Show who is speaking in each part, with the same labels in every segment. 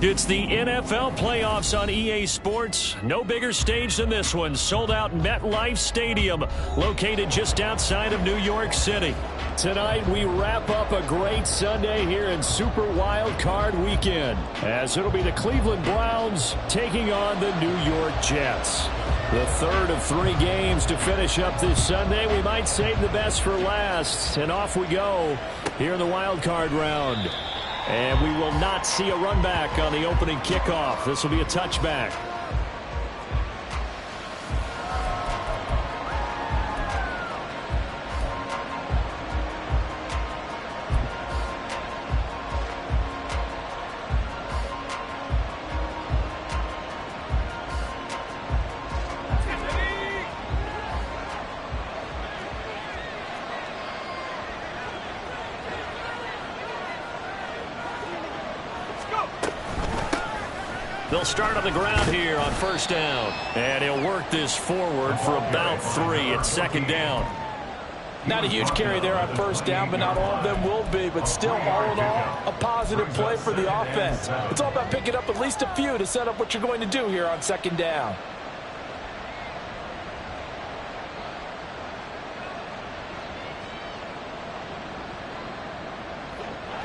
Speaker 1: It's the NFL playoffs on EA Sports. No bigger stage than this one. Sold out MetLife Stadium, located just outside of New York City. Tonight, we wrap up a great Sunday here in Super Wild Card Weekend, as it'll be the Cleveland Browns taking on the New York Jets. The third of 3 games to finish up this Sunday. We might save the best for last. And off we go here in the wild card round. And we will not see a run back on the opening kickoff. This will be a touchback. They'll start on the ground here on first down. And he'll work this forward for about 3 at second down.
Speaker 2: Not a huge carry there on first down, but not all of them will be. But still, all in all, a positive play for the offense. It's all about picking up at least a few to set up what you're going to do here on second down.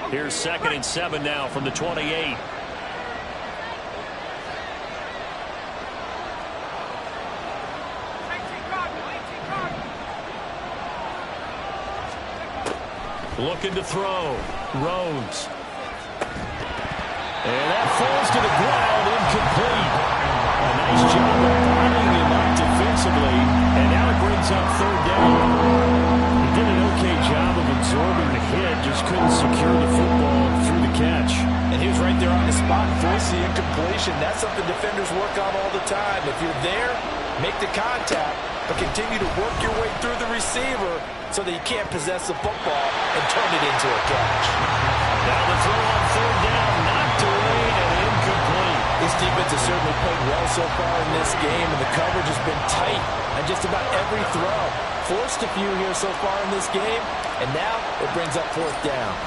Speaker 1: Here's 2nd and 7 now from the 28. Looking to throw. Rhodes. And that falls to the ground, incomplete. A nice job of bottling him up defensively. And now it brings up third down. He did an okay job of absorbing the hit, just couldn't secure the football through the catch.
Speaker 2: And he was right there on the spot, forced the incompletion. That's something defenders work on all the time. If you're there, make the contact, but continue to work your way through the receiver so that you can't possess the football and turn it into a catch.
Speaker 1: Now the throw on third down, knocked away and incomplete.
Speaker 2: This defense has certainly played well so far in this game, and the coverage has been tight on just about every throw. Forced a few here so far in this game, and now it brings up fourth down.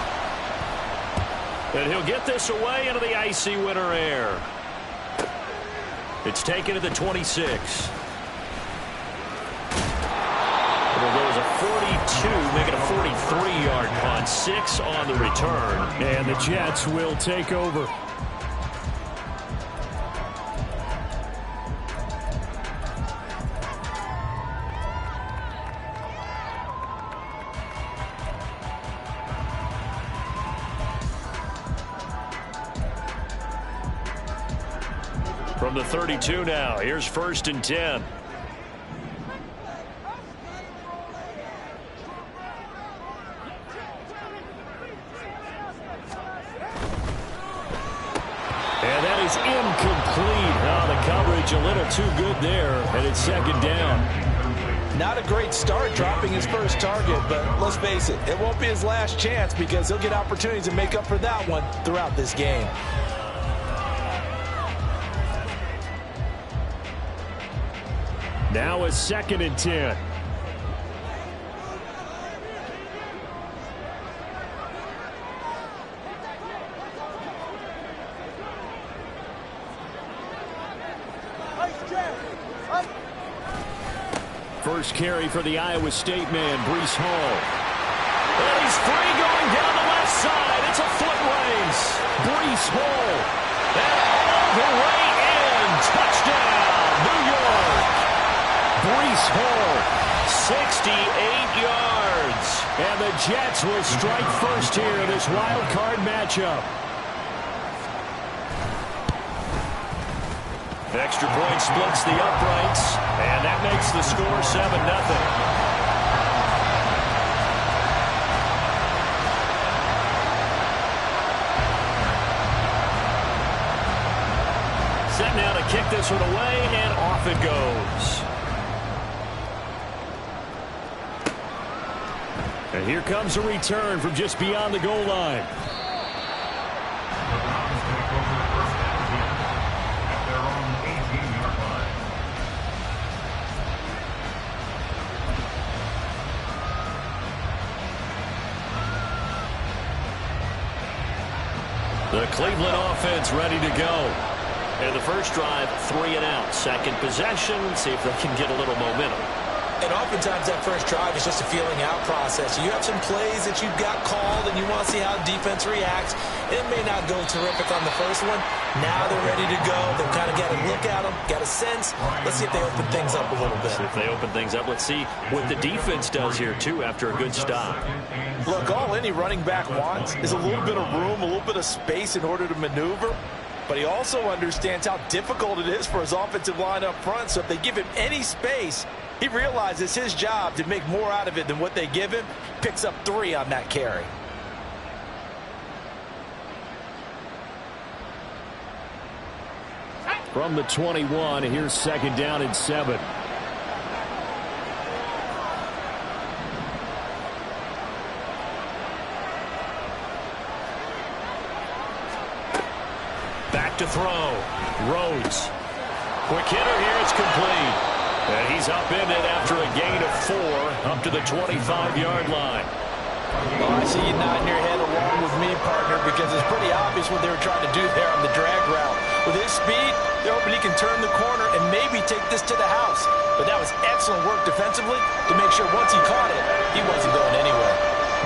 Speaker 1: And he'll get this away into the icy winter air. It's taken at the 26. It'll go as a 42, make it a 43-yard punt, 6 on the return. And the Jets will take over. From the 32 now, here's 1st and 10. And that is incomplete. Oh, the coverage a little too good there, and it's 2nd down.
Speaker 2: Not a great start dropping his first target, but let's face it, it won't be his last chance because he'll get opportunities to make up for that one throughout this game.
Speaker 1: Now a 2nd and 10. First carry for the Iowa State man, Breece Hall. And he's free going down the left side. It's a foot race. Breece Hall. And all the way in. Touchdown, New York. Breece Hall, 68 yards. And the Jets will strike first here in this wild card matchup. Extra point splits the uprights, and that makes the score 7-0. now to kick this one away, and off it goes. And here comes a return from just beyond the goal line. The Cleveland offense ready to go. And the first drive, 3 and out. Second possession, see if they can get a little momentum.
Speaker 2: And oftentimes that first drive is just a feeling out process. You have some plays that you've got called and you want to see how defense reacts. It may not go terrific on the first one. Now they're ready to go. They've kind of got to look at them, got a sense. Let's see if they open things up a little bit.
Speaker 1: See if they open things up. Let's see what the defense does here, too, after a good stop.
Speaker 2: Look, all any running back wants is a little bit of room, a little bit of space in order to maneuver. But he also understands how difficult it is for his offensive line up front. So if they give him any space, he realizes his job to make more out of it than what they give him. Picks up 3 on that carry.
Speaker 1: From the 21, here's second down and 7. Back to throw. Rhodes. Quick hitter here. It's complete. And he's upended after a gain of 4 up to the 25-yard line.
Speaker 2: Well, I see you nodding your head along with me, partner, because it's pretty obvious what they were trying to do there on the drag route. With his speed, they're hoping he can turn the corner and maybe take this to the house. But that was excellent work defensively to make sure once he caught it, he wasn't going anywhere.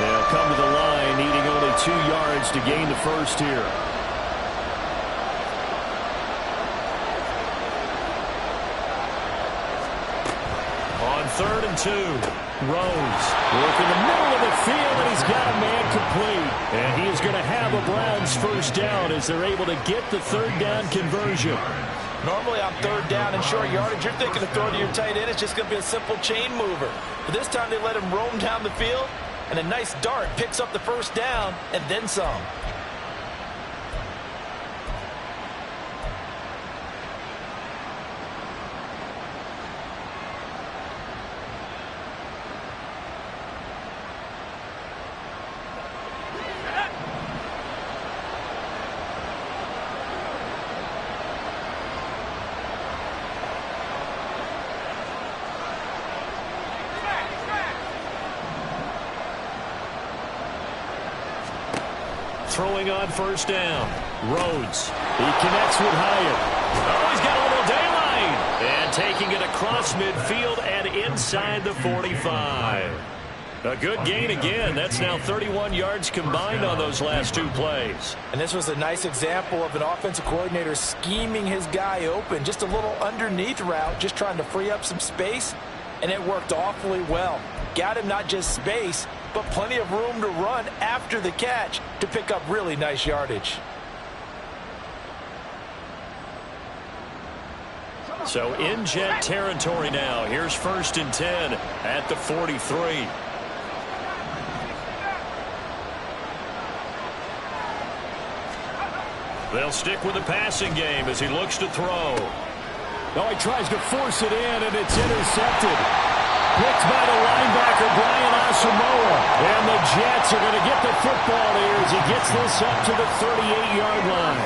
Speaker 1: They'll come to the line, needing only 2 yards to gain the first here. On 3rd and 2, Rhodes working the middle of the field, and he's got a man complete. And he is going to have a Browns first down as they're able to get the 3rd down conversion.
Speaker 2: Normally on 3rd down and short yardage, you're thinking of throwing to your tight end. It's just going to be a simple chain mover. But this time they let him roam down the field, and a nice dart picks up the first down and then some.
Speaker 1: Throwing on first down. Rhodes. He connects with Hyatt. Oh, he's got a little daylight. And taking it across midfield and inside the 45. A good gain again. That's now 31 yards combined on those last 2 plays.
Speaker 2: And this was a nice example of an offensive coordinator scheming his guy open. Just a little underneath route, just trying to free up some space. And it worked awfully well. Got him not just space, but plenty of room to run after the catch to pick up really nice yardage.
Speaker 1: So in Jet territory now. Here's 1st and 10 at the 43. They'll stick with the passing game as he looks to throw. Oh, he tries to force it in, and it's intercepted. Picked by the linebacker, Brian Asamoah. And the Jets are going to get the football here as he gets this up to the 38-yard line.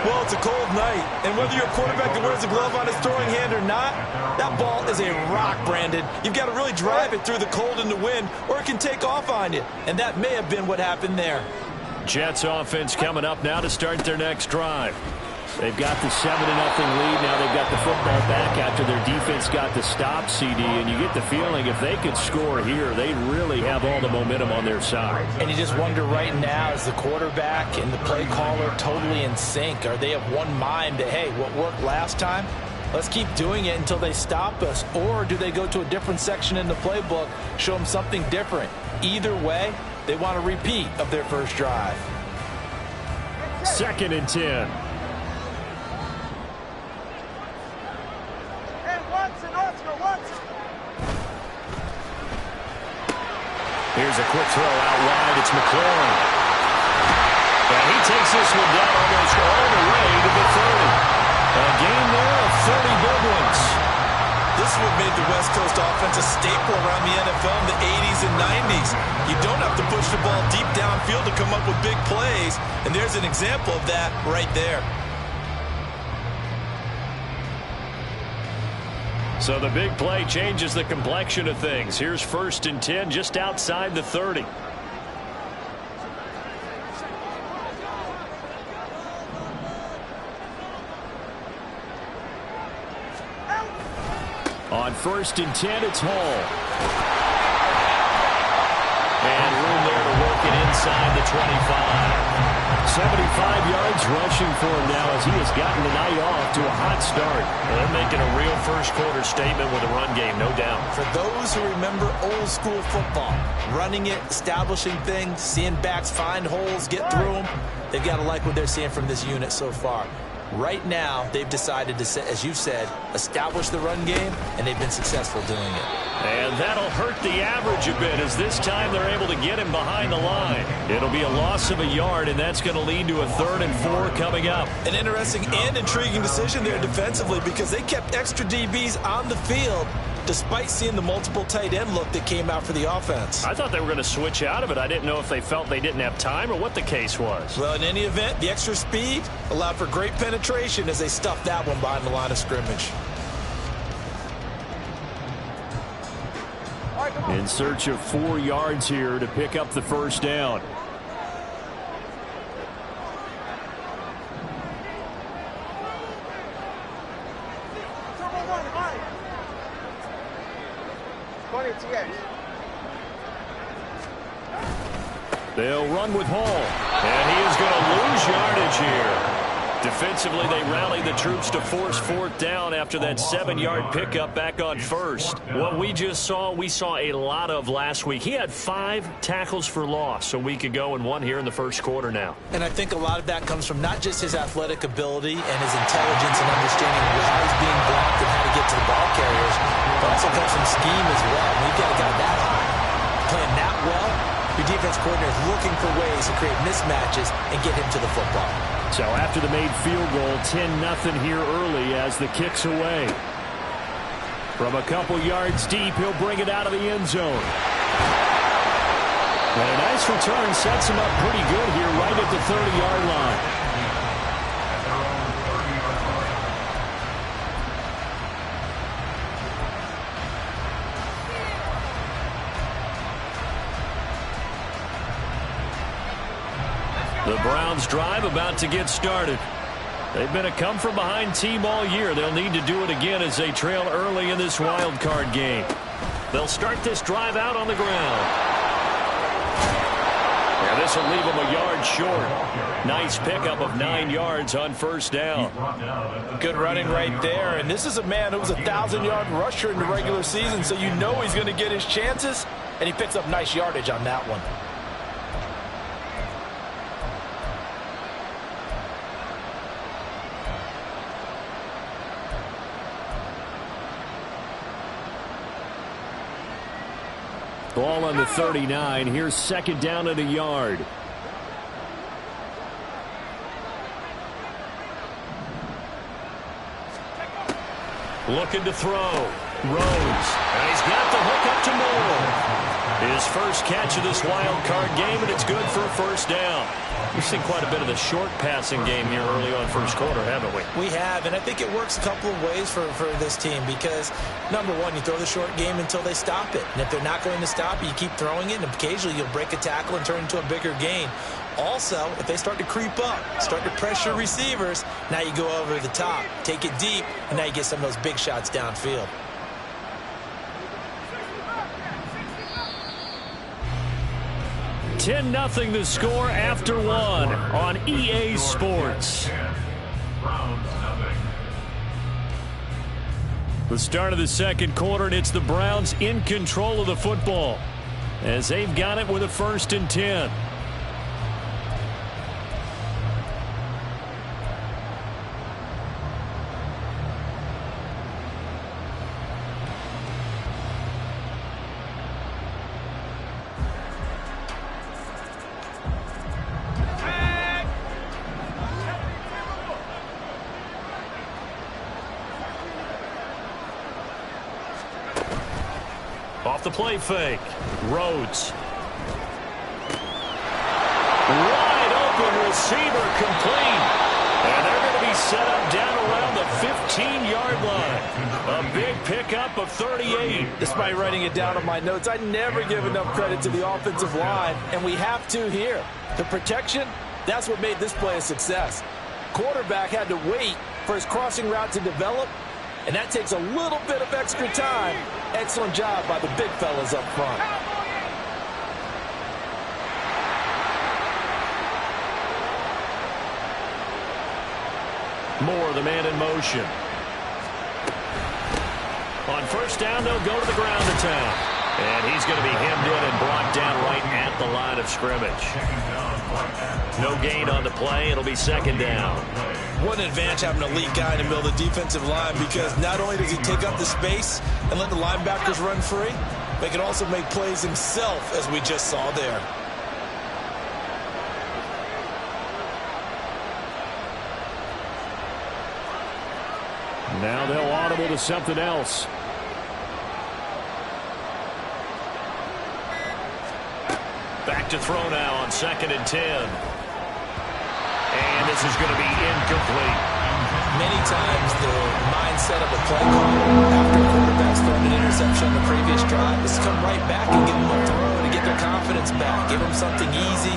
Speaker 2: Well, it's a cold night, and whether you're a quarterback that wears a glove on his throwing hand or not, that ball is a rock, Brandon. You've got to really drive it through the cold and the wind, or it can take off on you. And that may have been what happened there.
Speaker 1: Jets offense coming up now to start their next drive. They've got the 7-0 lead. Now they've got the football back after their defense got the stop, CD. And you get the feeling if they could score here, they really have all the momentum on their side.
Speaker 2: And you just wonder right now, is the quarterback and the play caller totally in sync? Are they of one mind that, hey, what worked last time, let's keep doing it until they stop us? Or do they go to a different section in the playbook, show them something different? Either way, they want a repeat of their first drive.
Speaker 1: 2nd and 10. Here's a quick throw out wide. It's McLaurin. And he takes this one down almost all the way to the 30. A gain
Speaker 2: up with big plays, and there's an example of that right there.
Speaker 1: So the big play changes the complexion of things. Here's 1st and 10 just outside the 30. On 1st and 10, it's Hall. And room there to work it inside the 25. 75 yards rushing for him now as he has gotten the night off to a hot start. They're making a real first-quarter statement with a run game, no doubt.
Speaker 2: For those who remember old-school football, running it, establishing things, seeing backs find holes, get through them, they've got to like what they're seeing from this unit so far. Right now, they've decided to, as you said, establish the run game, and they've been successful doing it.
Speaker 1: And that'll hurt the average a bit as this time they're able to get him behind the line. It'll be a loss of a yard, and that's going to lead to a 3rd and 4 coming up.
Speaker 2: An interesting and intriguing decision there defensively because they kept extra DBs on the field despite seeing the multiple tight end look that came out for the offense.
Speaker 1: I thought they were going to switch out of it. I didn't know if they felt they didn't have time or what the case was.
Speaker 2: Well, in any event, the extra speed allowed for great penetration as they stuffed that one behind the line of scrimmage.
Speaker 1: In search of 4 yards here to pick up the 1st down. They'll run with Hall, and he is going to lose yardage here. Defensively, they rally the troops to force 4th down after that 7-yard pickup back on 1st. What we just saw, we saw a lot of last week. He had 5 tackles for loss a week ago and 1 here in the 1st quarter now.
Speaker 2: And I think a lot of that comes from not just his athletic ability and his intelligence and understanding of how he's being blocked and how to get to the ball carriers, but also comes from scheme as well. When you've got a guy that high, playing that well, your defense coordinator is looking for ways to create mismatches and get him to the football.
Speaker 1: So after the made field goal, 10-0 here early as the kick's away. From a couple yards deep, he'll bring it out of the end zone. And a nice return sets him up pretty good here right at the 30-yard line. The Browns drive about to get started. They've been a come-from-behind team all year. They'll need to do it again as they trail early in this wild card game. They'll start this drive out on the ground. And this will leave them a yard short. Nice pickup of 9 yards on 1st down.
Speaker 2: Good running right there. And this is a man who was a 1,000-yard rusher in the regular season, so you know he's going to get his chances, and he picks up nice yardage on that one.
Speaker 1: Ball on the 39. Here's 2nd down at a yard. Looking to throw. Rhodes. And he's got the hook up to Moore. His first catch of this wild card game, and it's good for a 1st down. We've seen quite a bit of the short passing game here early on 1st quarter, haven't we?
Speaker 2: We have, and I think it works a couple of ways for this team because, number one, you throw the short game until they stop it. And if they're not going to stop it, you keep throwing it, and occasionally you'll break a tackle and turn it into a bigger gain. Also, if they start to creep up, start to pressure receivers, now you go over the top, take it deep, and now you get some of those big shots downfield.
Speaker 1: $10-0 the score after 1 on EA Sports. The start of the 2nd quarter, and it's the Browns in control of the football as they've got it with a 1st and 10. Off the play fake. Rhodes. receiver complete. And they're going to be set up down around the 15-yard line. A big pickup of 38.
Speaker 2: Despite writing it down on my notes, I never give enough credit to the offensive line, and we have to here. The protection, that's what made this play a success. Quarterback had to wait for his crossing route to develop, and that takes a little bit of extra time. Excellent job by the big fellas up front.
Speaker 1: Moore, the man in motion. On first down, they'll go to the ground to town. And he's going to be hemmed in and brought down right at the line of scrimmage. No gain on the play. It'll be second down.
Speaker 2: What an advantage having an elite guy in the middle of the defensive line, because not only does he take up the space and let the linebackers run free, but he can also make plays himself, as we just saw there.
Speaker 1: Now they'll audible to something else. Back to throw now on 2nd and 10. And this is going to be incomplete.
Speaker 2: Many times the mindset of a play caller after a quarterback's thrown an interception on the previous drive is to come right back and give them a throw to get their confidence back. Give them something easy,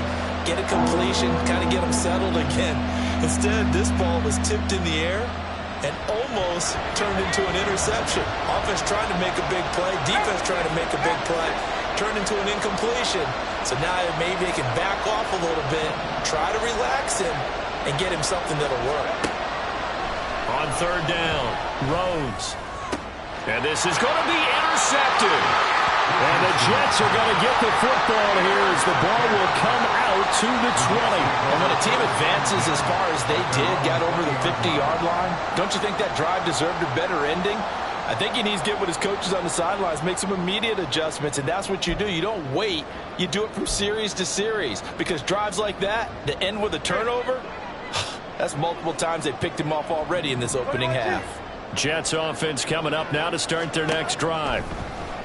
Speaker 2: get a completion, kind of get them settled again. Instead, this ball was tipped in the air and almost turned into an interception. Offense trying to make a big play, defense trying to make a big play, turned into an incompletion. So now maybe they can back off a little bit, try to relax him, and get him something that'll work.
Speaker 1: On third down, Rhodes. And this is going to be intercepted. And the Jets are going to get the football here as the ball will come out to the 20.
Speaker 2: And when a team advances as far as they did, got over the 50-yard line, don't you think that drive deserved a better ending? I think he needs to get with his coaches on the sidelines, make some immediate adjustments, and that's what you do. You don't wait. You do it from series to series, because drives like that, that end with a turnover, that's multiple times they picked him off already in this opening half.
Speaker 1: Jets offense coming up now to start their next drive.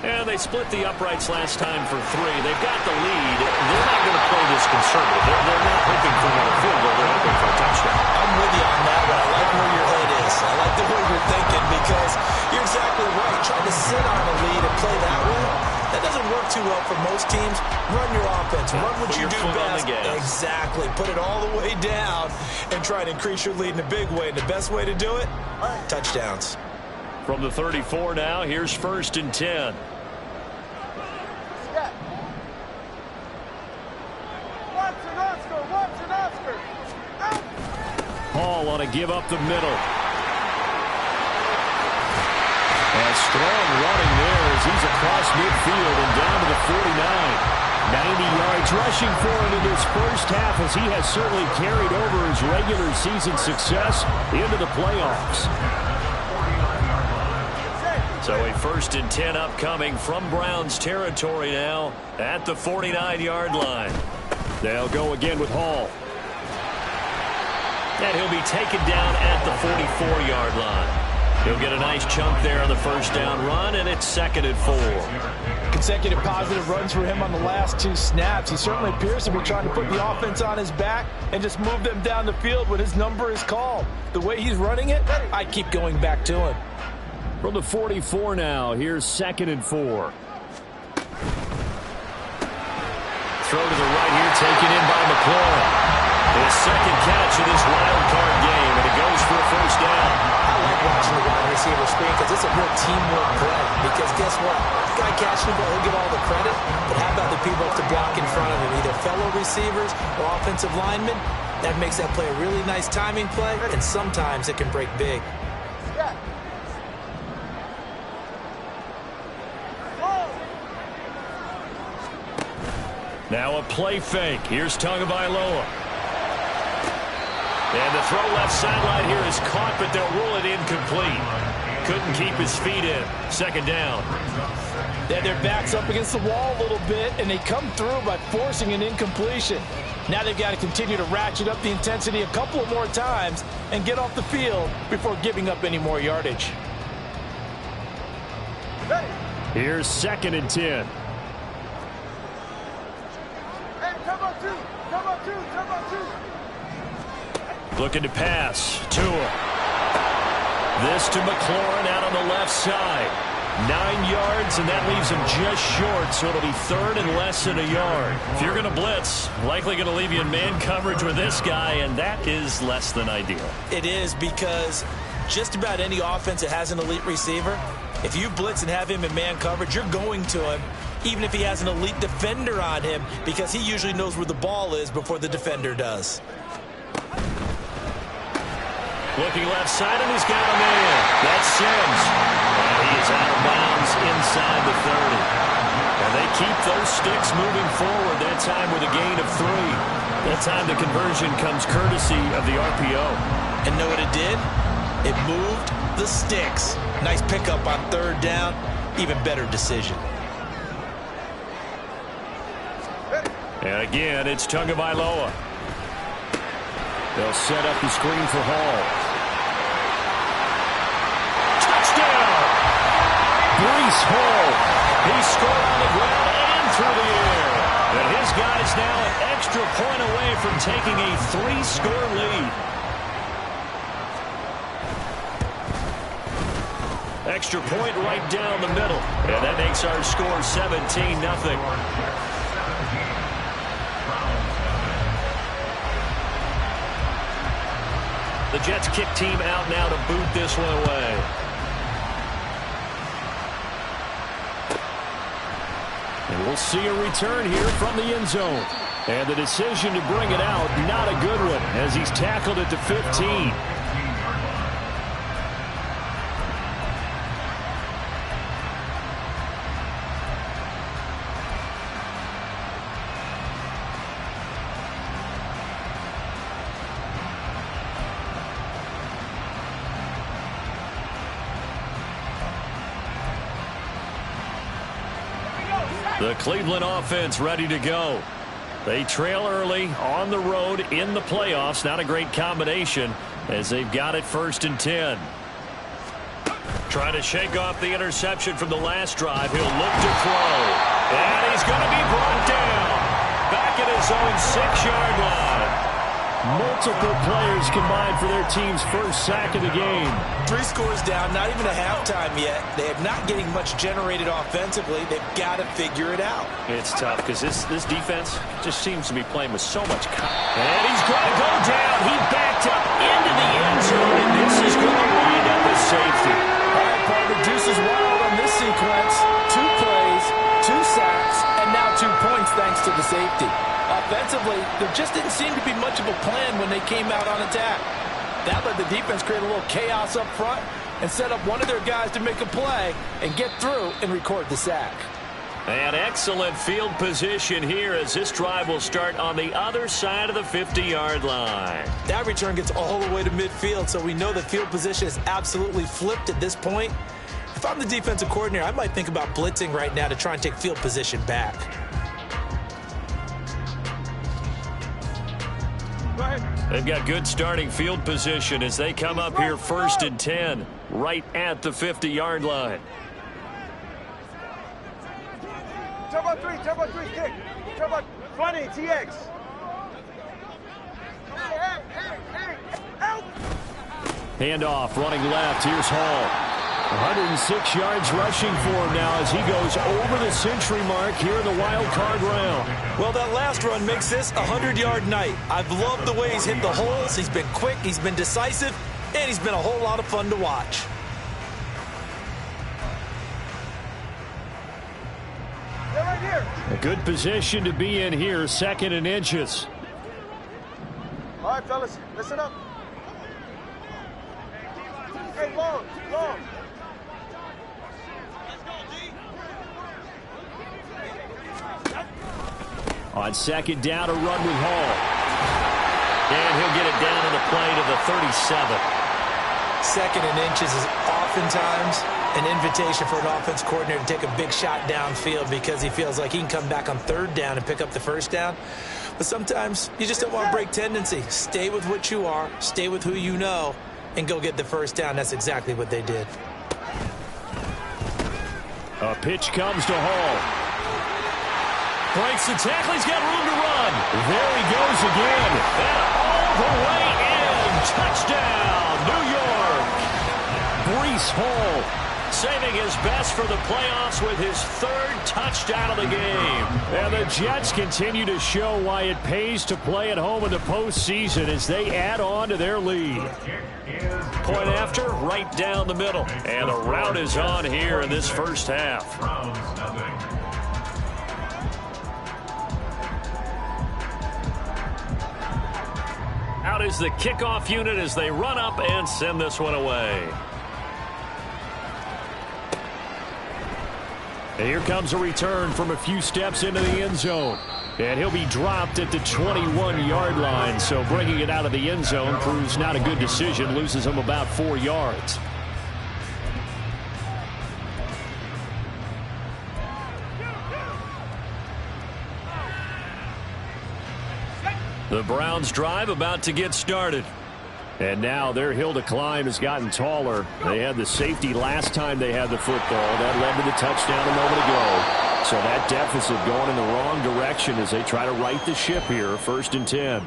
Speaker 1: And they split the uprights last time for 3. They've got the lead. They're not going to play this conservative. They're not hoping for another field goal. They're hoping for a touchdown.
Speaker 2: I'm with you on that, but I like where your head is. I like the way you're thinking, because you're exactly right. Trying to sit on a lead and play that way, that doesn't work too well for most teams. Run your offense. Run what you do best. Exactly. Put it all the way down and try to increase your lead in a big way. And the best way to do it, touchdowns.
Speaker 1: From the 34 now, here's 1st and 10. Hall on a give up the middle. And strong running there as he's across midfield and down to the 49. 90 yards rushing for him in this first half, as he has certainly carried over his regular season success into the playoffs. So a 1st and 10 upcoming from Browns territory now at the 49-yard line. They'll go again with Hall. And he'll be taken down at the 44-yard line. He'll get a nice chunk there on the first down run, and it's 2nd and 4.
Speaker 2: Consecutive positive runs for him on the last 2 snaps. He certainly appears to be trying to put the offense on his back and just move them down the field when his number is called. The way he's running it, I keep going back to him.
Speaker 1: From the 44 now, here's 2nd and 4. Throw to the right here, taken in by McLaurin. His 2nd catch of this wild card game, and it goes for a first down.
Speaker 2: I like watching the wide receiver screen, because it's a real teamwork play. Because guess what? The guy catching the ball, he'll get all the credit, but how about the people to block in front of him, either fellow receivers or offensive linemen? That makes that play a really nice timing play, and sometimes it can break big.
Speaker 1: Now a play fake. Here's Tagovailoa. And the throw left sideline here is caught, but they'll rule it incomplete. Couldn't keep his feet in. 2nd down.
Speaker 2: Yeah, their back's up against the wall a little bit, and they come through by forcing an incompletion. Now they've got to continue to ratchet up the intensity a couple of more times and get off the field before giving up any more yardage.
Speaker 1: Here's 2nd and 10. Looking to pass. Tua. This to McLaurin out on the left side. 9 yards, and that leaves him just short, so it'll be third and less than a yard. If you're going to blitz, likely going to leave you in man coverage with this guy, and that is less than ideal.
Speaker 2: It is, because just about any offense that has an elite receiver, if you blitz and have him in man coverage, you're going to him, even if he has an elite defender on him, because he usually knows where the ball is before the defender does.
Speaker 1: Looking left side, and he's got him in. That's Sims. And he is out of bounds inside the 30. And they keep those sticks moving forward, that time with a gain of 3. That time the conversion comes courtesy of the RPO.
Speaker 2: And know what it did? It moved the sticks. Nice pickup on third down. Even better decision.
Speaker 1: And again, it's Tagovailoa. They'll set up the screen for Hall. Touchdown! Breece Hall. He scored on the ground and through the air. And his guy's now an extra point away from taking a 3-score lead. Extra point right down the middle. And that makes our score 17-0. The Jets kick team out now to boot this one away. And we'll see a return here from the end zone. And the decision to bring it out, not a good one, as he's tackled at the 15. The Cleveland offense ready to go. They trail early on the road in the playoffs. Not a great combination as they've got it 1st and 10. Trying to shake off the interception from the last drive. He'll look to throw. And he's going to be brought down. Back at his own 6-yard line. Multiple players combined for their team's first sack of the game.
Speaker 2: 3 scores down, not even a halftime yet. They are not getting much generated offensively. They've got to figure it out.
Speaker 1: It's tough because this defense just seems to be playing with so much confidence. And he's going to go down. He backed up into the end zone, and this is going to wind up a safety.
Speaker 2: All right, Paul, the deuce is wild on this sequence. 2 plays, 2 sacks, and now 2 points thanks to the safety. Offensively, there just didn't seem to be much of a plan when they came out on attack. That let the defense create a little chaos up front and set up one of their guys to make a play and get through and record the sack.
Speaker 1: An excellent field position here as this drive will start on the other side of the 50-yard line.
Speaker 2: That return gets all the way to midfield, so we know the field position is absolutely flipped at this point. If I'm the defensive coordinator, I might think about blitzing right now to try and take field position back.
Speaker 1: They've got good starting field position as they come up here 1st and 10, right at the 50-yard line.
Speaker 3: Turbo 3, kick. Turbo 20, TX. Help!
Speaker 1: Handoff, running left. Here's Hall. 106 yards rushing for him now as he goes over the century mark here in the wild card round.
Speaker 2: Well, that last run makes this a 100-yard night. I've loved the way he's hit the holes. He's been quick, he's been decisive, and he's been a whole lot of fun to watch.
Speaker 3: They're right here.
Speaker 1: A good position to be in here, 2nd and inches.
Speaker 3: All right, fellas, listen up. Hey, long.
Speaker 1: On 2nd down, a run with Hall. And he'll get it down on the play to the 37.
Speaker 2: 2nd and inches is oftentimes an invitation for an offense coordinator to take a big shot downfield because he feels like he can come back on 3rd down and pick up the 1st down. But sometimes you just don't want to break tendency. Stay with what you are, stay with who you know, and go get the 1st down. That's exactly what they did.
Speaker 1: A pitch comes to Hall. Breaks the tackle. He's got room to run. There he goes again. And all the way in. Nice hole. Saving his best for the playoffs with his third touchdown of the game. And the Jets continue to show why it pays to play at home in the postseason as they add on to their lead. Point after, right down the middle. And the route is on here in this first half. Out is the kickoff unit as they run up and send this one away. And here comes a return from a few steps into the end zone. And he'll be dropped at the 21-yard line. So bringing it out of the end zone proves not a good decision. Loses him about 4 yards. The Browns drive about to get started. And now their hill to climb has gotten taller. They had the safety last time they had the football. That led to the touchdown a moment ago. So that deficit going in the wrong direction as they try to right the ship here. 1st and 10.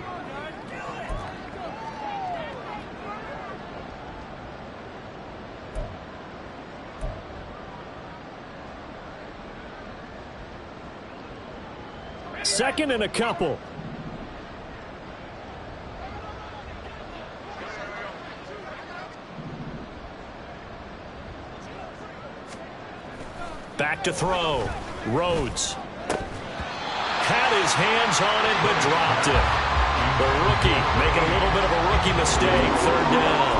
Speaker 1: Second and a couple. Back to throw. Rhodes had his hands on it but dropped it. The rookie making a little bit of a rookie mistake. 3rd down.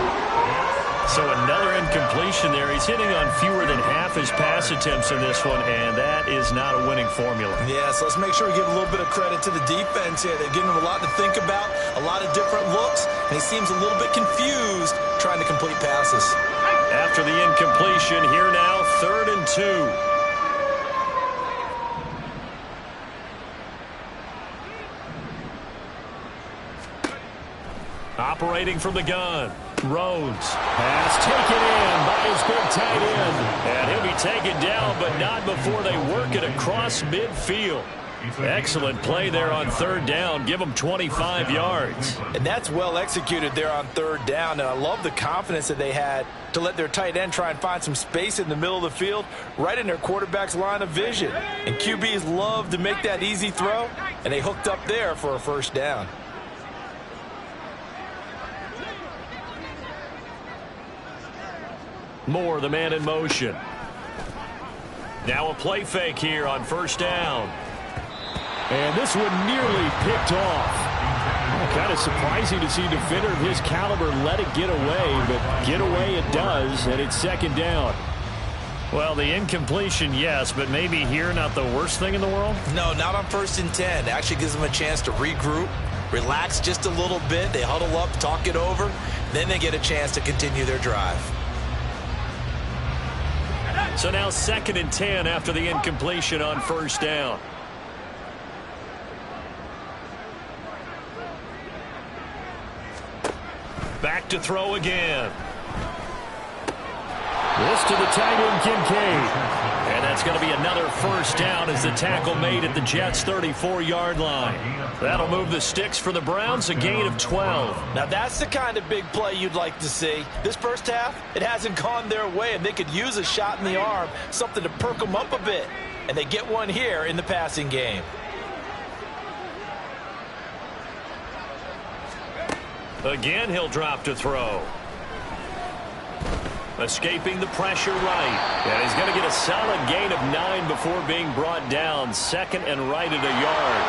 Speaker 1: So another incompletion there. He's hitting on fewer than half his pass attempts in this one, and that is not a winning formula.
Speaker 2: Yeah, so let's make sure we give a little bit of credit to the defense here. They're giving him a lot to think about, a lot of different looks, and he seems a little bit confused trying to complete passes.
Speaker 1: After the incompletion, here now 3rd and 2. Operating from the gun. Rhodes. Pass taken in by his big tight end. And he'll be taken down, but not before they work it across midfield. Excellent play there on 3rd down. Give them 25 yards.
Speaker 2: And that's well executed there on 3rd down. And I love the confidence that they had to let their tight end try and find some space in the middle of the field, right in their quarterback's line of vision. And QBs love to make that easy throw, and they hooked up there for a 1st down.
Speaker 1: Moore, the man in motion. Now a play fake here on 1st down. And this one nearly picked off. Kind of surprising to see a defender of his caliber let it get away, but get away it does, and it's 2nd down. Well, the incompletion, yes, but maybe here not the worst thing in the world?
Speaker 2: No, not on 1st and 10. It actually gives them a chance to regroup, relax just a little bit. They huddle up, talk it over, then they get a chance to continue their drive.
Speaker 1: So now 2nd and 10 after the incompletion on 1st down. Back to throw again. This to the tight end, Kincaid. And that's going to be another 1st down as the tackle made at the Jets' 34-yard line. That'll move the sticks for the Browns, a gain of 12.
Speaker 2: Now that's the kind of big play you'd like to see. This first half, it hasn't gone their way, and they could use a shot in the arm, something to perk them up a bit. And they get one here in the passing game.
Speaker 1: Again, he'll drop to throw. Escaping the pressure right. And he's going to get a solid gain of 9 before being brought down. 2nd and right at a yard.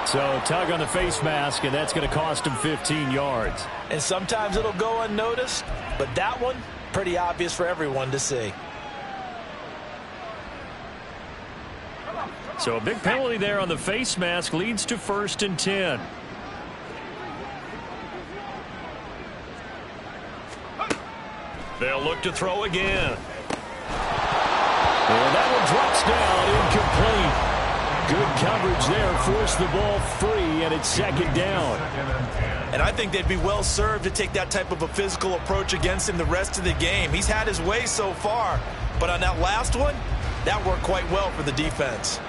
Speaker 1: So tug on the face mask, and that's going to cost him 15 yards.
Speaker 2: And sometimes it'll go unnoticed, but that one, pretty obvious for everyone to see.
Speaker 1: So a big penalty there on the face mask leads to 1st and 10. They'll look to throw again. And that one drops down, incomplete. Good coverage there, forced the ball free, and it's 2nd down.
Speaker 2: And I think they'd be well served to take that type of a physical approach against him the rest of the game. He's had his way so far, but on that last one, that worked quite well for the defense.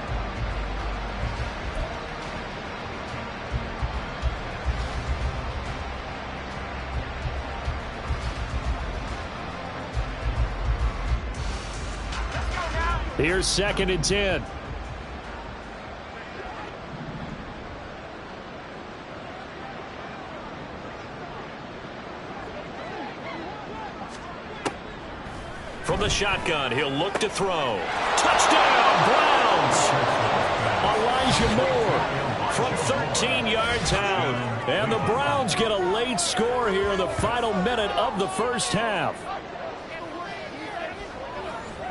Speaker 1: Here's 2nd and 10. From the shotgun, he'll look to throw. Touchdown, Browns! Elijah Moore from 13 yards out. And the Browns get a late score here in the final minute of the first half.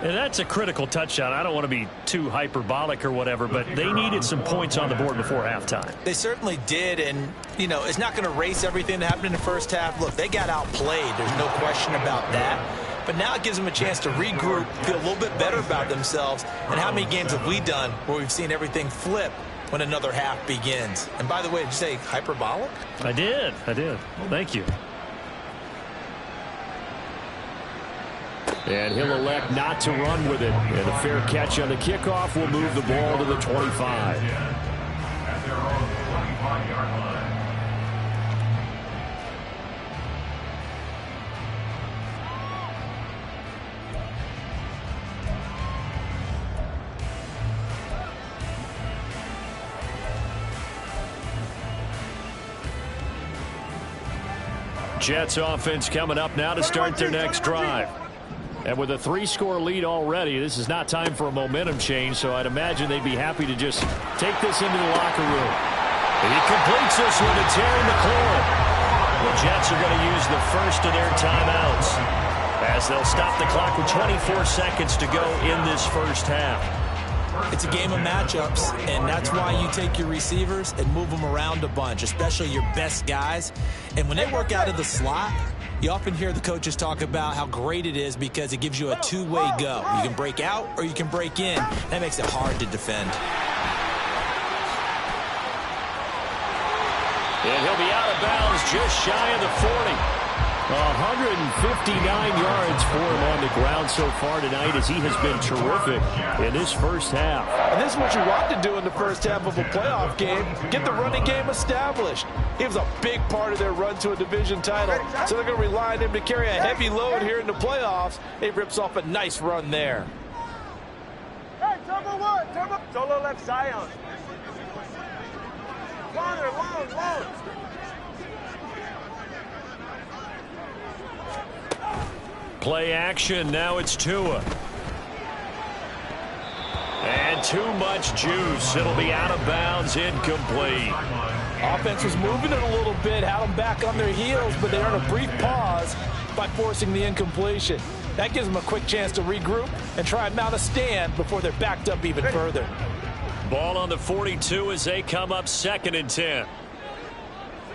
Speaker 1: And that's a critical touchdown. I don't want to be too hyperbolic or whatever, but they needed some points on the board before halftime.
Speaker 2: They certainly did, and, you know, it's not going to erase everything that happened in the first half. Look, they got outplayed. There's no question about that. But now it gives them a chance to regroup, feel a little bit better about themselves. And how many games have we done where we've seen everything flip when another half begins? And by the way, did you say hyperbolic?
Speaker 1: I did. Thank you. And he'll elect not to run with it. And a fair catch on the kickoff will move the ball to the 25. At their own 25-yard line. Jets offense coming up now to start their next drive. And with a 3-score lead already, this is not time for a momentum change, so I'd imagine they'd be happy to just take this into the locker room. And he completes this one to Terry McLaurin. The Jets are going to use the first of their timeouts as they'll stop the clock with 24 seconds to go in this first half.
Speaker 2: It's a game of matchups, and that's why you take your receivers and move them around a bunch, especially your best guys. And when they work out of the slot, you often hear the coaches talk about how great it is because it gives you a two-way go. You can break out or you can break in. That makes it hard to defend.
Speaker 1: And he'll be out of bounds just shy of the 40. 159 yards for him on the ground so far tonight as he has been terrific in this first half.
Speaker 4: And this is what you want to do in the first half of a playoff game. Get the running game established. He was a big part of their run to a division title. So they're going to rely on him to carry a heavy load here in the playoffs. He rips off a nice run there.
Speaker 3: Hey, turbo one, turbo. Solo left Zion. Longer, long.
Speaker 1: Play action, now it's Tua. And too much juice. It'll be out of bounds, incomplete.
Speaker 4: Offense was moving it a little bit, had them back on their heels, but they earned a brief pause by forcing the incompletion. That gives them a quick chance to regroup and try and mount a stand before they're backed up even further.
Speaker 1: Ball on the 42 as they come up 2nd and 10.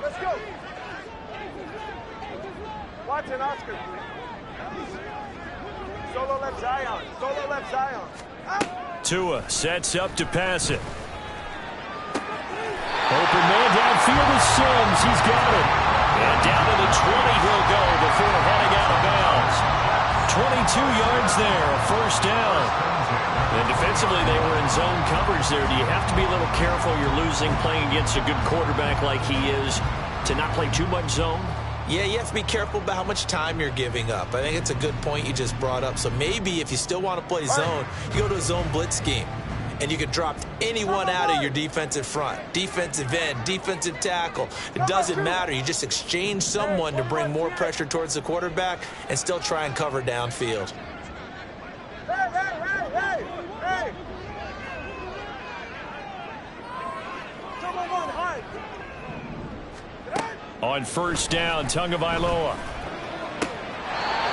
Speaker 3: Let's go. Watson, Oscar. Solo left Zion. Solo left Zion.
Speaker 1: Tua sets up to pass it. Open man downfield is Sims. He's got it. And down to the 20 he'll go before heading out of bounds. 22 yards there, a first down. And defensively, they were in zone coverage there. Do you have to be a little careful? You're losing playing against a good quarterback like he is to not play too much zone?
Speaker 2: Yeah, you have to be careful about how much time you're giving up. I think it's a good point you just brought up. So maybe if you still want to play zone, you go to a zone blitz scheme. And you can drop anyone out of your defensive front. Defensive end, defensive tackle. It doesn't matter. You just exchange someone to bring more pressure towards the quarterback and still try and cover downfield.
Speaker 3: Hey! Double one, high.
Speaker 1: On first down, Tagovailoa.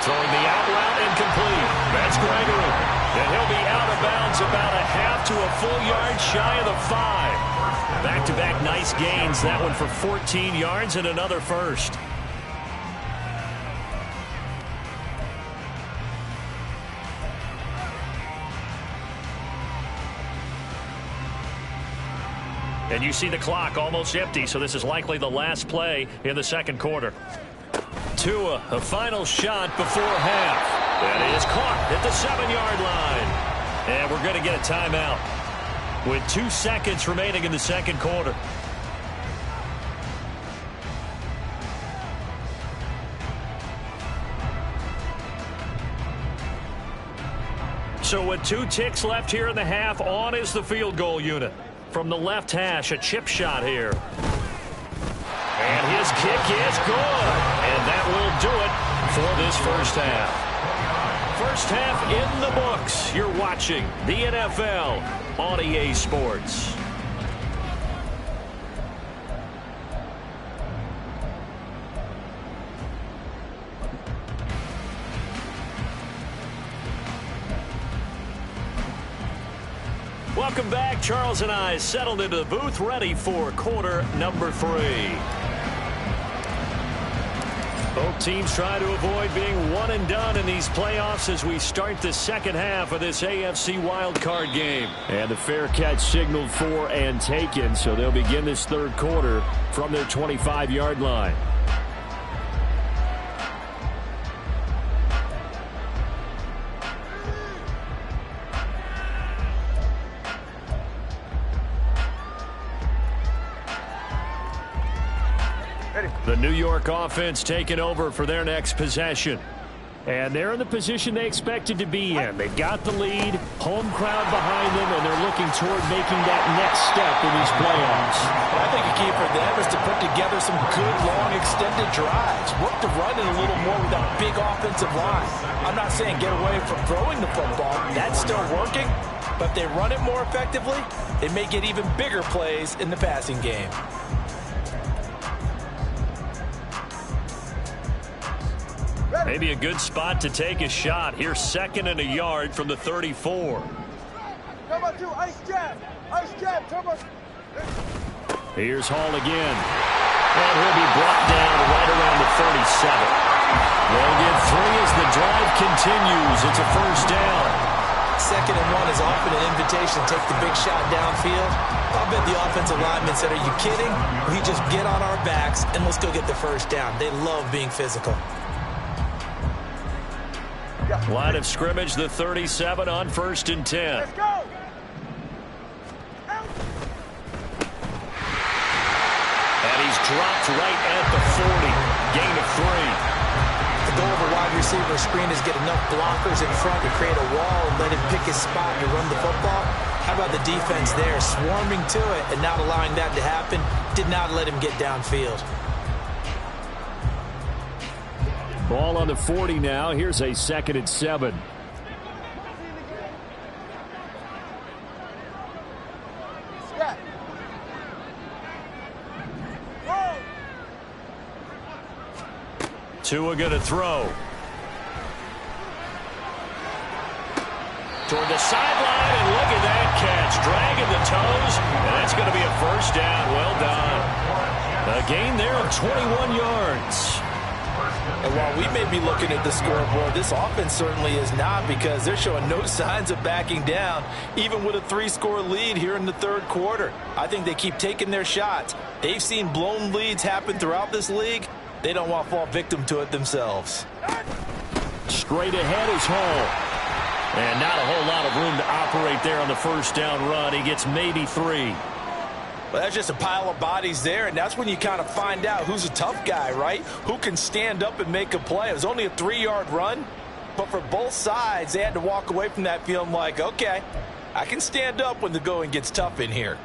Speaker 1: Throwing the out route incomplete. That's Gregory. And he'll be out of bounds about a half to a full yard shy of the 5. Back-to-back nice gains. That one for 14 yards and another first. And you see the clock almost empty, so this is likely the last play in the second quarter. Tua, a final shot before half. That is caught at the 7-yard line. And we're going to get a timeout with 2 seconds remaining in the second quarter. So with 2 ticks left here in the half, on is the field goal unit. From the left hash, a chip shot here. And his kick is good. And that will do it for this first half. First half in the books. You're watching the NFL on EA Sports. Welcome back. Charles and I settled into the booth, ready for quarter number 3. Both teams try to avoid being one and done in these playoffs as we start the second half of this AFC wildcard game.
Speaker 5: And the fair catch signaled for and taken, so they'll begin this third quarter from their 25-yard line.
Speaker 1: The New York offense taking over for their next possession.
Speaker 5: And they're in the position they expected to be in. They've got the lead, home crowd behind them, and they're looking toward making that next step in these playoffs.
Speaker 2: I think the key for them is to put together some good, long, extended drives. Work the run in a little more with that big offensive line. I'm not saying get away from throwing the football. That's still working. But if they run it more effectively, they may get even bigger plays in the passing game.
Speaker 1: Maybe a good spot to take a shot. Here's 2nd and a yard from the 34.
Speaker 3: Turbo 2, ice jab, turbo.
Speaker 5: Here's Hall again.
Speaker 1: And he'll be brought down right around the 37. They'll get 3 as the drive continues. It's a first down.
Speaker 2: 2nd and 1 is often an invitation to take the big shot downfield. I'll bet the offensive lineman said, "Are you kidding? We just get on our backs and let's go get the first down." They love being physical.
Speaker 1: Line of scrimmage, the 37 on 1st and 10.
Speaker 3: Let's go.
Speaker 1: And he's dropped right at the 40. Gain of 3.
Speaker 2: The goal of a wide receiver screen is get enough blockers in front to create a wall and let him pick his spot to run the football. How about the defense there, swarming to it and not allowing that to happen? Did not let him get downfield.
Speaker 5: Ball on the 40 now. Here's a 2nd and 7.
Speaker 1: Tua going to throw. Toward the sideline, and look at that catch. Dragging the toes, and that's going to be a first down. Well done. A gain there of 21 yards.
Speaker 2: And while we may be looking at the scoreboard, this offense certainly is not, because they're showing no signs of backing down, even with a 3-score lead here in the third quarter. I think they keep taking their shots. They've seen blown leads happen throughout this league. They don't want to fall victim to it themselves.
Speaker 5: Straight ahead is Hall.
Speaker 1: And not a whole lot of room to operate there on the first down run. He gets maybe 3.
Speaker 2: Well, that's just a pile of bodies there, and that's when you kind of find out who's a tough guy, right? Who can stand up and make a play. It was only a 3-yard run, but for both sides, they had to walk away from that feeling like, okay, I can stand up when the going gets tough in here.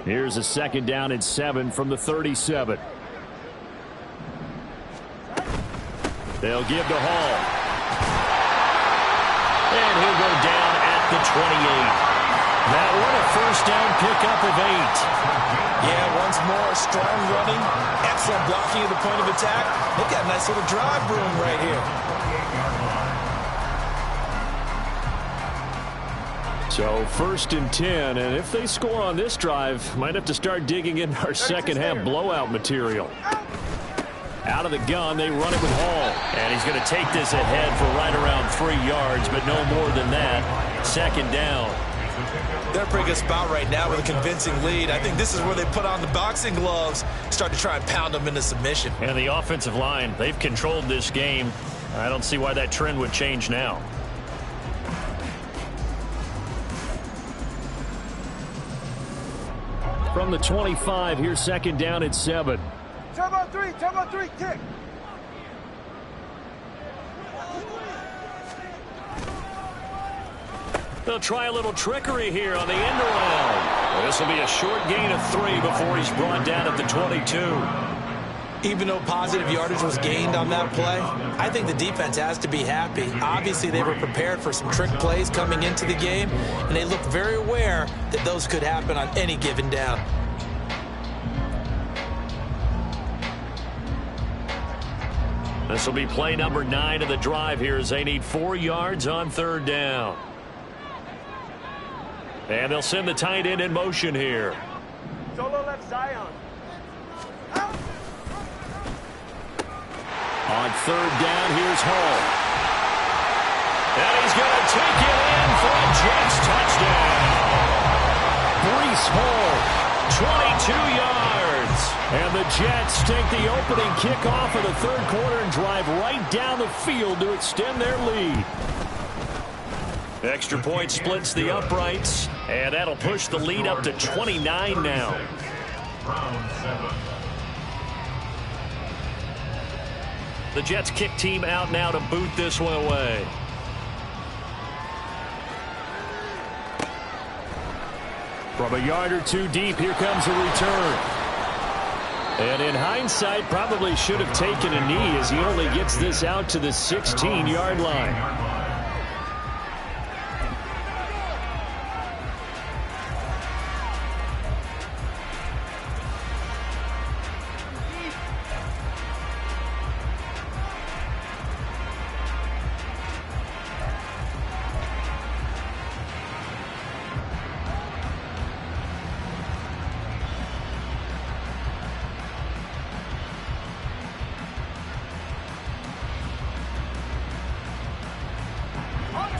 Speaker 5: Here's a 2nd down and 7 from the 37.
Speaker 1: They'll give to Hall. And he'll go down at the 28. That one a first down pickup of 8.
Speaker 2: Yeah, once more, strong running, excellent blocking at the point of attack. Look at a nice little drive brewing right here.
Speaker 5: So 1st and 10, and if they score on this drive, might have to start digging in our second half blowout material. Out of the gun, they run it with Hall.
Speaker 1: And he's going to take this ahead for right around 3 yards, but no more than that. 2nd down.
Speaker 2: They're in a pretty good spot right now with a convincing lead. I think this is where they put on the boxing gloves, start to try and pound them into submission.
Speaker 1: And the offensive line, they've controlled this game. I don't see why that trend would change now.
Speaker 5: From the 25, here's 2nd down and 7.
Speaker 3: Turbo 3, kick.
Speaker 1: They'll try a little trickery here on the end around. This will be a short gain of 3 before he's brought down at the 22.
Speaker 2: Even though positive yardage was gained on that play, I think the defense has to be happy. Obviously, they were prepared for some trick plays coming into the game, and they looked very aware that those could happen on any given down.
Speaker 1: This will be play number 9 of the drive here as they need 4 yards on 3rd down. And they'll send the tight end in motion here.
Speaker 3: Solo left Zion.
Speaker 1: On 3rd down, here's Hall. And he's going to take it in for a Jets touchdown. Breece Hall, 22 yards. And the Jets take the opening kickoff of the 3rd quarter and drive right down the field to extend their lead. Extra point splits the uprights, and that'll push the lead up to 29 now. The Jets kick team out now to boot this one away. From a yard or 2 deep, here comes a return. And in hindsight, probably should have taken a knee as he only gets this out to the 16-yard line.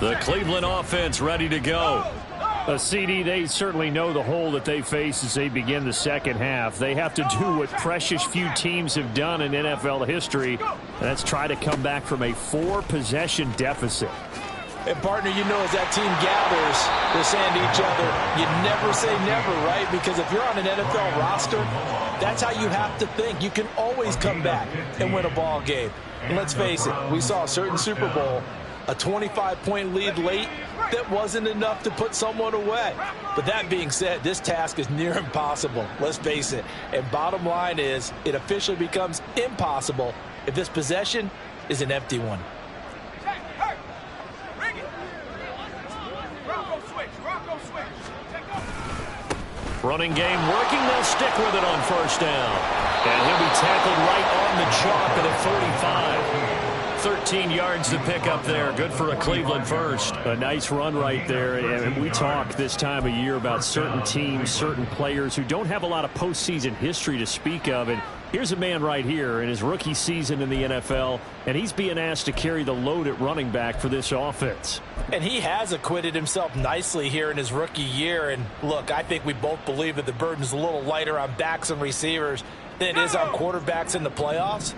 Speaker 1: The Cleveland offense ready to go.
Speaker 5: CD, they certainly know the hole that they face as they begin the second half. They have to do what precious few teams have done in NFL history. That's try to come back from a 4-possession deficit.
Speaker 2: And, partner, you know as that team gathers, they're saying to each other, you never say never, right? Because if you're on an NFL roster, that's how you have to think. You can always come back and win a ball game. And let's face it, we saw a certain Super Bowl, a 25-point lead late that wasn't enough to put someone away. But that being said, this task is near impossible. Let's face it. And bottom line is, it officially becomes impossible if this possession is an empty one.
Speaker 1: Running game working. They'll stick with it on 1st down. And he'll be tackled right on the chalk at a 45. 13 yards to pick up there. Good for a Cleveland first.
Speaker 5: A nice run right there. And we talk this time of year about certain teams, certain players who don't have a lot of postseason history to speak of. And here's a man right here in his rookie season in the NFL, and he's being asked to carry the load at running back for this offense.
Speaker 2: And he has acquitted himself nicely here in his rookie year. And look, I think we both believe that the burden's a little lighter on backs and receivers than it is on quarterbacks in the playoffs.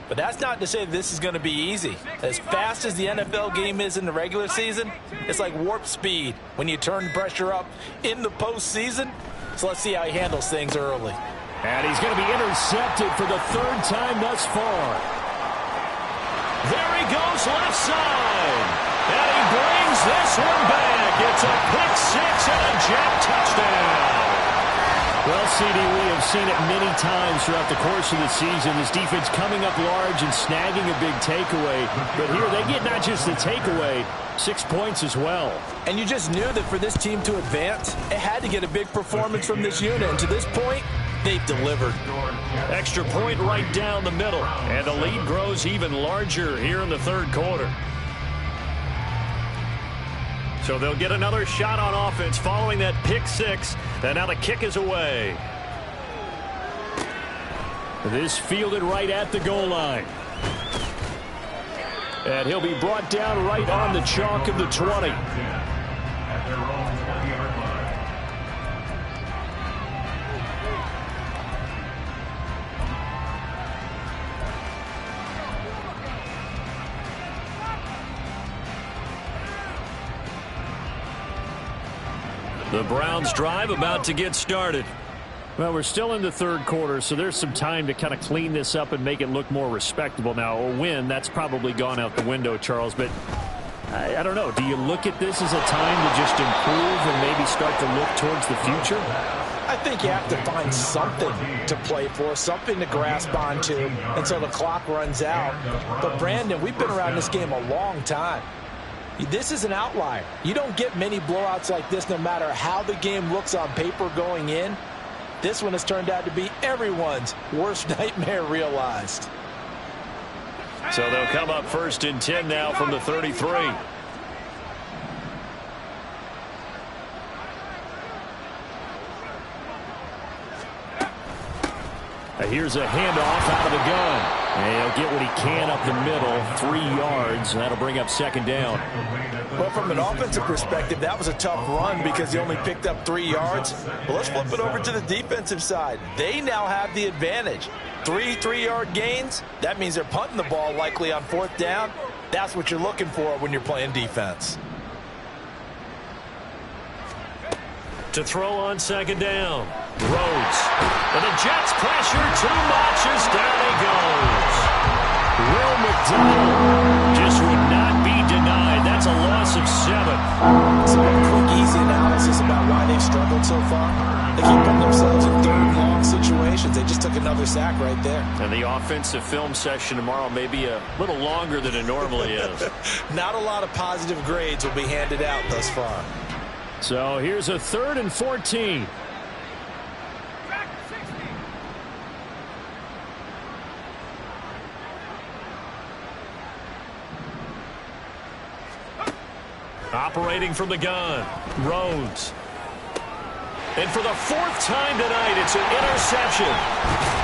Speaker 2: But that's not to say that this is going to be easy. As fast as the NFL game is in the regular season, it's like warp speed when you turn pressure up in the postseason. So let's see how he handles things early.
Speaker 1: And he's going to be intercepted for the 3rd time thus far. There he goes left side. And he brings this one back. It's a pick 6 and a Jet touchdown.
Speaker 5: Well, CD, we have seen it many times throughout the course of the season. This defense coming up large and snagging a big takeaway. But here they get not just the takeaway, 6 points as well.
Speaker 2: And you just knew that for this team to advance, it had to get a big performance from this unit. And to this point, they've delivered.
Speaker 1: Extra point right down the middle. And the lead grows even larger here in the 3rd quarter. So they'll get another shot on offense following that pick 6. And now the kick is away. This fielded right at the goal line. And he'll be brought down right on the chalk of the 20. The Browns drive about to get started.
Speaker 5: Well, we're still in the 3rd quarter, so there's some time to kind of clean this up and make it look more respectable. Now, a win, that's probably gone out the window, Charles, but I don't know. Do you look at this as a time to just improve and maybe start to look towards the future?
Speaker 2: I think you have to find something to play for, something to grasp onto until the clock runs out. But, Brandon, we've been around this game a long time. This is an outlier. You don't get many blowouts like this no matter how the game looks on paper going in. This one has turned out to be everyone's worst nightmare realized.
Speaker 1: So they'll come up 1st and 10 now from the 33. Here's a handoff out of the gun. And he'll get what he can up the middle, 3 yards. That'll bring up 2nd down.
Speaker 2: Well, from an offensive perspective, that was a tough run because he only picked up 3 yards. But let's flip it over to the defensive side. They now have the advantage. 3 3-yard gains. That means they're punting the ball likely on 4th down. That's what you're looking for when you're playing defense.
Speaker 1: To throw on 2nd down. Rhodes. And the Jets pressure too much as down he goes. Will McDonald just would not be denied. That's a loss of 7.
Speaker 2: Some quick, easy analysis about why they've struggled so far. They keep putting themselves in 3rd and long situations. They just took another sack right there.
Speaker 1: And the offensive film session tomorrow may be a little longer than it normally is.
Speaker 2: Not a lot of positive grades will be handed out thus far.
Speaker 5: So here's a 3rd and 14.
Speaker 1: Operating from the gun, Rhodes. And for the 4th time tonight, it's an interception.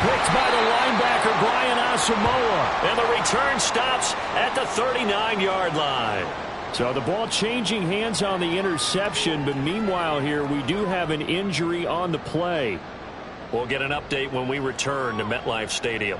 Speaker 1: Picked by the linebacker, Brian Asamoah. And the return stops at the 39-yard line.
Speaker 5: So the ball changing hands on the interception, but meanwhile here we do have an injury on the play.
Speaker 1: We'll get an update when we return to MetLife Stadium.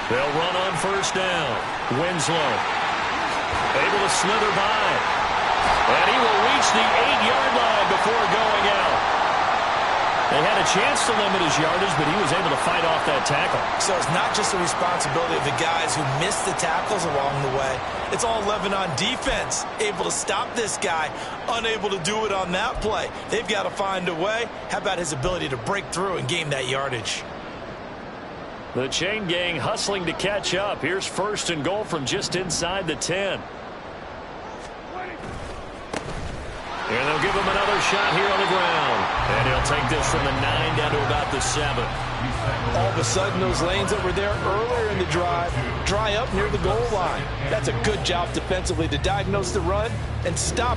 Speaker 1: They'll run on first down. Winslow able to slither by. And he will reach the 8-yard line before going out. They had a chance to limit his yardage, but he was able to fight off that tackle.
Speaker 2: So it's not just the responsibility of the guys who missed the tackles along the way. It's all 11 on defense, able to stop this guy, unable to do it on that play. They've got to find a way. How about his ability to break through and gain that yardage?
Speaker 1: The chain gang hustling to catch up. Here's first and goal from just inside the 10. And they'll give him another shot here on the ground. And he'll take this from the 9 down to about the 7.
Speaker 4: All of a sudden, those lanes that were there earlier in the drive dry up near the goal line. That's a good job defensively to diagnose the run and stop